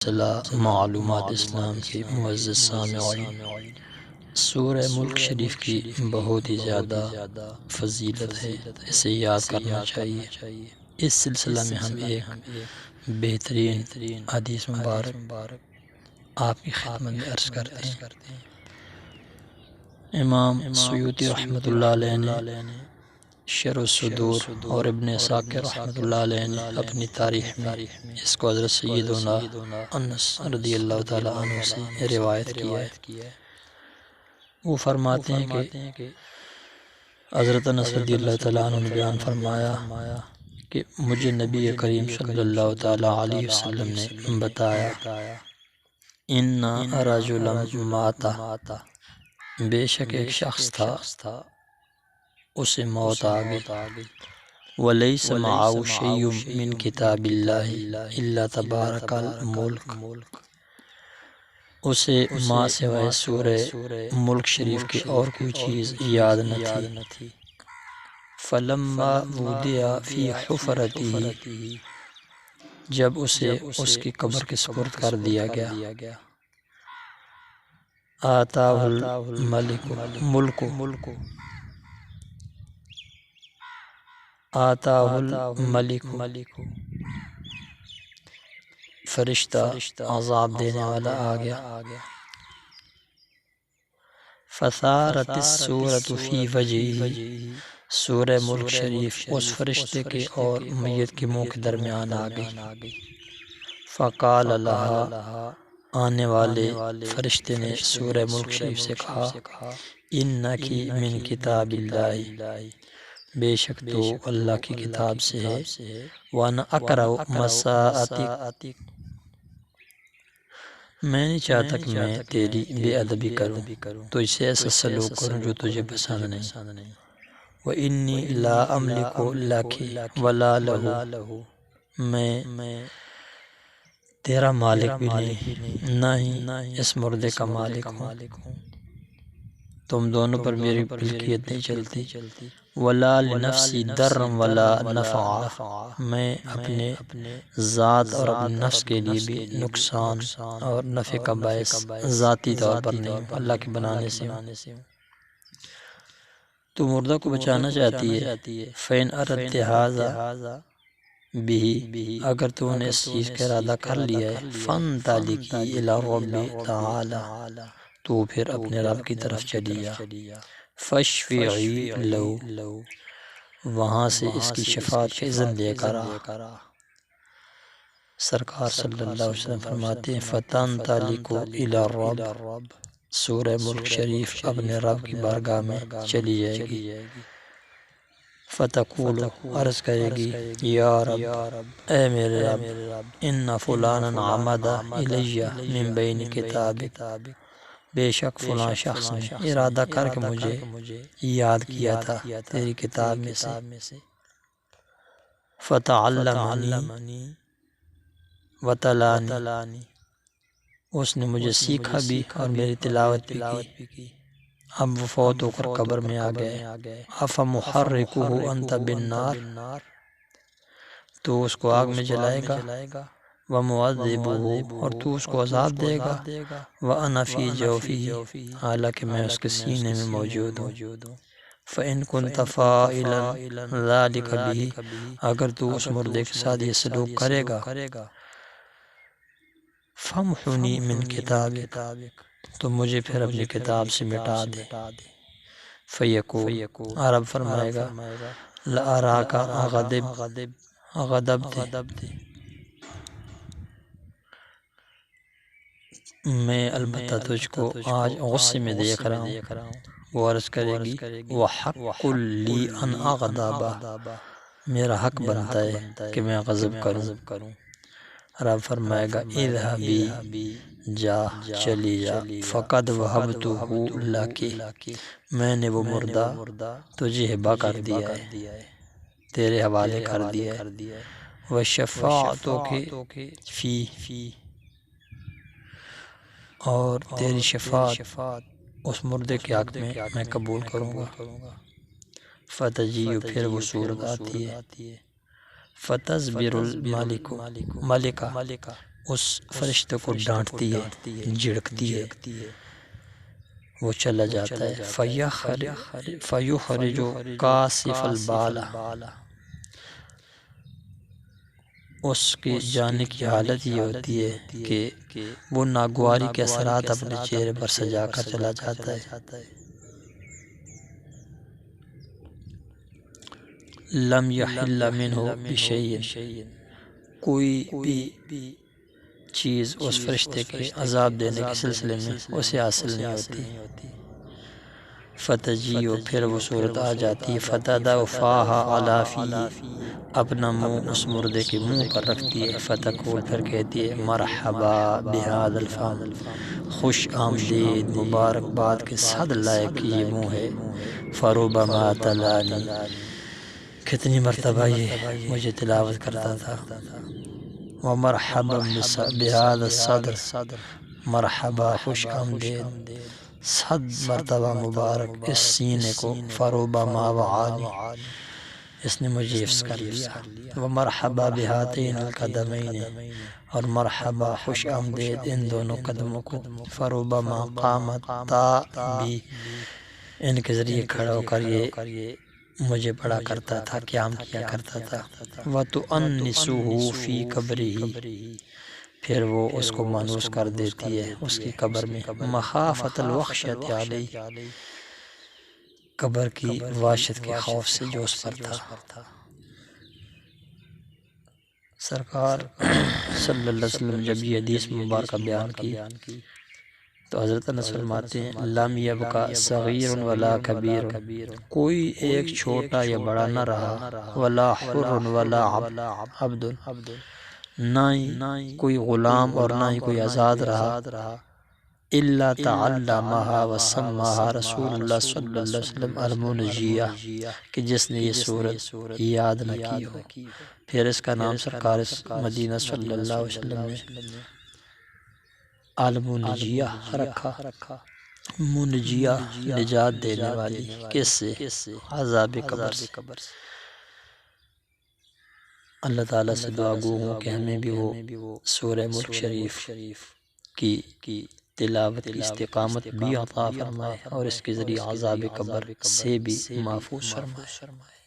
معلومات اسلام کے معزز سامعین، سورہ ملک شریف کی بہت ہی زیادہ فضیلت ہے، اسے یاد کرنا چاہیے۔ اس سلسلہ میں ہم ایک بہترین حدیث مبارک آپ کی خدمت میں عرض کرتے ہیں۔ امام سیوطی رحمۃ اللہ علیہ نے شرح الصدور اور ابن عساکر رحمۃ اللہ علیہ نے اپنی تاریخ میں اس کو حضرت سیدنا انس رضی اللہ تعالیٰ عنہ سے روایت کیا ہے۔ وہ فرماتے ہیں کہ حضرت انس رضی اللہ تعالیٰ عنہ نے بیان فرمایا کہ مجھے نبی کریم صلی اللہ تعالیٰ علیہ وسلم نے بتایا، ان رجلا مات، بے شک ایک شخص تھا اسے موت آ گئی، وَلَيْسَ مَعَهُ شَيْءٌ مِّن كِتَابِ اللَّهِ إِلَّا تَبَارَكَ الْمُلْكُ، اسے ماں سوائے سورہ ملک شریف کی اور کوئی چیز یاد نہ تھی۔ فَلَمَّا وُضِعَ فِي حُفْرَتِهِ، جب اسے اس کی قبر کے سپرد کر دیا گیا، آتَاهُ الملک، فرشتہ عذاب دینے والا آ گیا۔ فَثَارَتِ السُّورَةُ فِي وَجْهِهِ، سورہ ملک شریف اس فرشتے کے اور میت کے منہ کے درمیان آ گئی۔ فَقَالَ لَهَا، آنے والے فرشتے نے سورہ ملک شریف سے کہا، اِنَّكِ مِن كِتَابِ اللَّهِ، بے شک تو اللہ کی کتاب سے ہے، وَأَنَا أَكْرَهُ مَسَاءَتِكَ، میں نہیں چاہتا کہ میں تیری بے ادبی کروں، تو اس سے ایسا سلوک کروں جو تجھے پسند نہیں۔ وَإِنِّي لَا أَمْلِكُ لَكِ وَلَا لَهُ، میں تیرا مالک بھی نہیں، نہ ہی اس مردے کا مالک ہوں، تم دونوں پر میری ملکیت نہیں چلتی۔ وَلَا لِنَفْسِي ضَرًّا وَلَا نَفْعًا، میں اپنے ذات اور اپنے نفس کے لیے بھی نقصان اور نفع کا باعث ذاتی طور پر نہیں ہوں، اللہ کے بنانے سے ہوں۔ تو مردہ کو بچانا چاہتی ہے، فَإِنْ أَرَدْتَ هَذَا بِهِ، اگر تو نے اس چیز کا ارادہ کر لیا ہے، فَانْطَلِقِي إِلَى الرَّبِّ تَعَالَى، تو پھر اپنے رب کی طرف چلی جا، فَاشْفِعِي لَهُ، وہاں سے اس کی شفاعت کا اذن لے کر آ۔ سرکار صلی اللہ علیہ وسلم فرماتے ہیں، فَتَنْطَلِقُ إِلَى الرَّبِّ، سورہ ملک شریف اپنے رب کی بارگاہ میں چلی جائے گی۔ فَتَقُولُ، عرض کرے گی، یا رب، اے میرے رب، اِنَّ فُلَانًا عَمَدَ إِلَيَّ مِن بَيْنِ كِتَابِكَ، بے شک فلاں شخص نے ارادہ کر کے مجھے یاد کیا تھا تیری کتاب میں سے، فَتَعَلَّمَنِي وَتَلَانِي، اس نے مجھے سیکھا بھی اور میری تلاوت بھی کی، اب وہ فوت ہو کر قبر میں آ گئے۔ أَفَمُحَرِّقُهُ أَنْتَ بِالنَّارِ، تو اس کو آگ میں جلائے گا، وَمُعَذِّبُهُ، اور تو اس کو عذاب دے گا، وَأَنَا فِي جَوْفِهِ، حالانکہ میں اس کے سینے میں موجود ہوں۔ فَإِن كُنْتَ فَاعِلًا ذَلِكَ بِهِ، اگر تو اس مردے کے ساتھ یہ سلوک کرے گا، فَامْحُنِي مِنْ كِتَابِكَ، تو مجھے پھر اپنی کتاب سے مٹا دے۔ فَيَقُولُ، رب فرمائے گا، لَأَرَاكَ غَضَبْتَ، میں البتہ تجھ کو آج غصے میں دیکھ رہا ہوں۔ وہ عرض کرے گی، وَحَقٌّ لِّي أَنْ أَغْضَبَ، میرا حق بنتا ہے کہ میں غضب کروں۔ رب فرمائے گا، اذهبي، جا، چلی جا، فقد وهبته لك، میں نے وہ مردہ تجھے ہبہ کر دیا ہے، تیرے حوالے کر دیا ہے، وشفاعتک فیہ، اور تیری شفاعت اس مردے کے حق میں قبول کروں گا۔ فتجیء، پھر وہ صورت آتی ہے، فتصبر الملکہ، اس فرشتے کو ڈانٹتی ہے، جھڑکتی ہے، وہ چلا جاتا ہے۔ فَيُخْرِجُ كَاسِفَ الْبَالَ، اس کے جانے کی حالت یہ ہوتی ہے کہ وہ ناگواری کے اثرات اپنے چہرے پر سجا کر چلا جاتا ہے۔ لم يحل منه بشيء، کوئی بھی چیز اس فرشتے کے عذاب دینے کے سلسلے میں اسے حاصل نہیں ہوتی۔ فتجیو، پھر وہ صورت آ جاتی، فتدع فاہا علی فیہ، اپنا منہ اس مردے کے منہ پر رکھتی ہے، فتقول، پھر کہتی ہے مرحبا بہذا الفم، خوش آمدید، مبارکباد کے صد لائق یہ منہ ہے۔ فربما تلانی، کتنی مرتبہ یہ مجھے تلاوت کرتا تھا۔ ومرحبا بہذا الصدر، مرحبا خوش آمدید، صد مرتبہ مبارک اس سینے کو۔ فربما وعانی، اس نے مجھے حفظ کر لیا۔ ومرحبا بہاتین القدمین، اور مرحبا خوش آمدید ان دونوں قدموں کو۔ فربما قامتا بھی، ان کے ذریعے کھڑا ہو کر یہ مجھے پڑھا کرتا تھا، قیام کیا کرتا تھا۔ وَتُؤَنِّسُهُ فِي قَبْرِهِ، پھر وہ اس کو مانوس کر دیتی ہے اس کی قبر میں۔ مخافۃ الوحشۃ علیہ، قبر کی وحشت کے خوف سے جو اس پر تھا۔ سرکار صلی اللہ علیہ وسلم جب یہ حدیث مبارکہ بیان کی تو حضرت انس فرماتے ہیں لم یبقى صغیر ولا کبیر، کوئی ایک چھوٹا یا بڑا نہ رہا، ولا حر ولا عبد، نہ ہی کوئی غلام اور نہ ہی کوئی آزاد رہا، الا تعلمها وسماها رسول اللہ صلی اللہ علیہ وسلم المنجیہ، کہ جس نے یہ سورت یاد نہ کی ہو، پھر اس کا نام سرکار مدینہ صلی اللہ علیہ وسلم نے المنجیہ رکھا۔ منجیہ، نجات دینے والی، کس سے؟ عذاب قبر سے۔ اللہ تعالیٰ سے دعا گو ہوں کہ ہمیں بھی وہ سورہ ملک شریف کی تلاوت کی استقامت بھی عطا فرمائے اور اس کے ذریعے عذاب قبر سے بھی محفوظ فرمائے۔